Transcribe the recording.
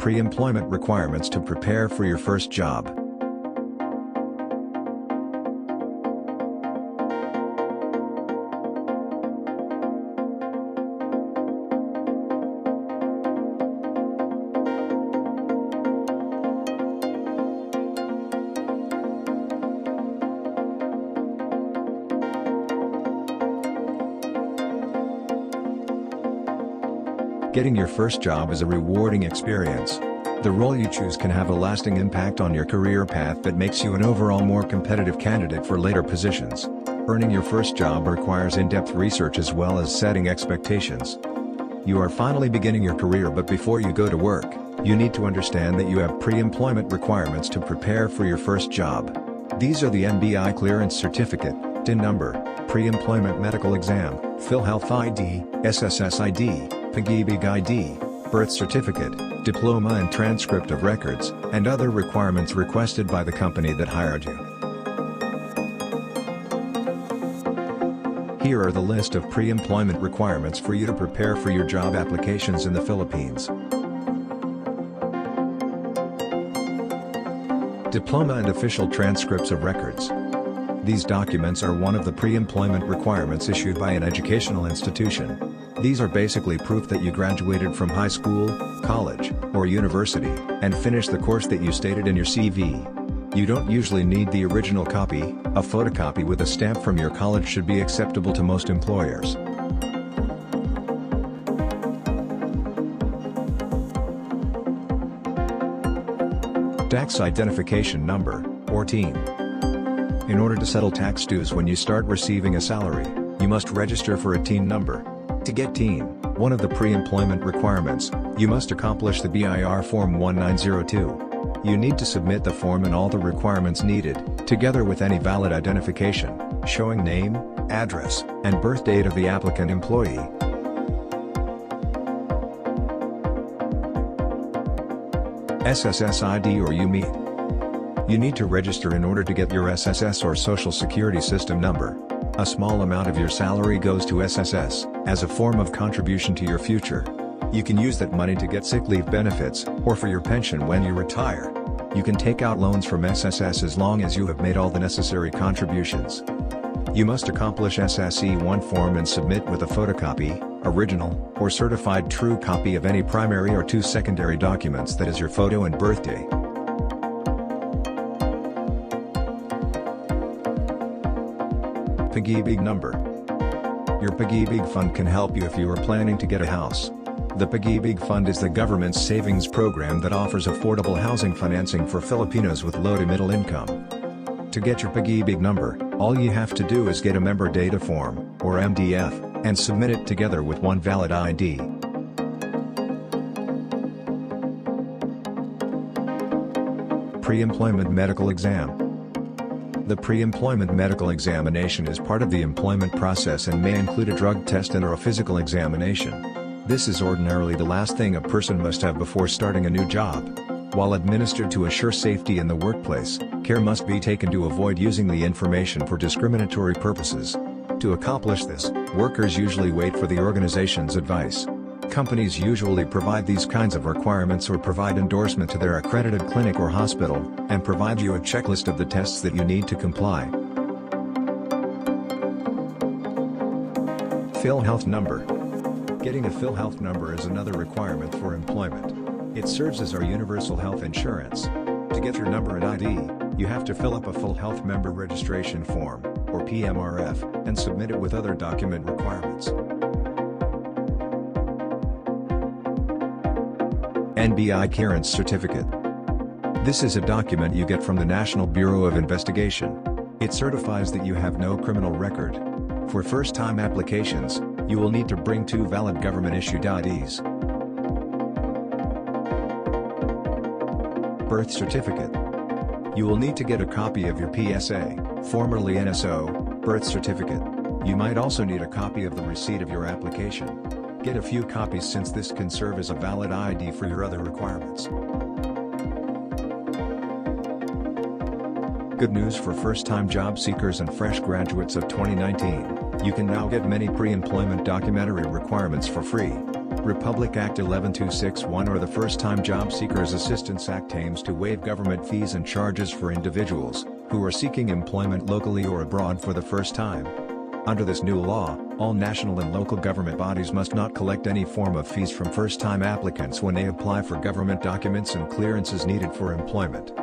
pre-employment requirements to prepare for your first job. Getting your first job is a rewarding experience. The role you choose can have a lasting impact on your career path that makes you an overall more competitive candidate for later positions. Earning your first job requires in-depth research as well as setting expectations. You are finally beginning your career, but before you go to work, you need to understand that you have pre-employment requirements to prepare for your first job. These are the NBI Clearance Certificate, TIN number, Pre-Employment Medical Exam, PhilHealth ID, SSS ID, PGBIG ID, Birth Certificate, Diploma and Transcript of Records, and other requirements requested by the company that hired you. Here are the list of pre-employment requirements for you to prepare for your job applications in the Philippines. Diploma and official transcripts of records. These documents are one of the pre-employment requirements issued by an educational institution. These are basically proof that you graduated from high school, college, or university, and finished the course that you stated in your CV. You don't usually need the original copy. A photocopy with a stamp from your college should be acceptable to most employers. Tax Identification Number, or TIN. In order to settle tax dues when you start receiving a salary, you must register for a TIN number. To get TIN, one of the pre-employment requirements, you must accomplish the BIR Form 1902. You need to submit the form and all the requirements needed, together with any valid identification, showing name, address, and birth date of the applicant employee. SSS ID or UMI. You need to register in order to get your SSS or Social Security System number. A small amount of your salary goes to SSS, as a form of contribution to your future. You can use that money to get sick leave benefits, or for your pension when you retire. You can take out loans from SSS as long as you have made all the necessary contributions. You must accomplish SSE1 form and submit with a photocopy, original, or certified true copy of any primary or two secondary documents, that is your photo and birthday. PGBIG number. Your PGBIG fund can help you if you are planning to get a house. The PGBIG fund is the government's savings program that offers affordable housing financing for Filipinos with low to middle income. To get your PGBIG number, all you have to do is get a member data form, or MDF, and submit it together with one valid ID. Pre-employment medical exam. The pre-employment medical examination is part of the employment process and may include a drug test and/or a physical examination. This is ordinarily the last thing a person must have before starting a new job. While administered to assure safety in the workplace, care must be taken to avoid using the information for discriminatory purposes. To accomplish this, workers usually wait for the organization's advice. Companies usually provide these kinds of requirements or provide endorsement to their accredited clinic or hospital, and provide you a checklist of the tests that you need to comply. PhilHealth number. Getting a PhilHealth number is another requirement for employment. It serves as our universal health insurance. To get your number and ID, you have to fill up a PhilHealth member registration form, or PMRF, and submit it with other document requirements. NBI Clearance Certificate. This is a document you get from the National Bureau of Investigation. It certifies that you have no criminal record. For first-time applications, you will need to bring 2 valid government-issued IDs. Birth Certificate. You will need to get a copy of your PSA, formerly NSO, birth certificate. You might also need a copy of the receipt of your application. Get a few copies since this can serve as a valid ID for your other requirements. Good news for first-time job seekers and fresh graduates of 2019, you can now get many pre-employment documentary requirements for free. Republic Act 11261 or the First-Time Job Seekers Assistance Act aims to waive government fees and charges for individuals who are seeking employment locally or abroad for the first time. Under this new law, all national and local government bodies must not collect any form of fees from first-time applicants when they apply for government documents and clearances needed for employment.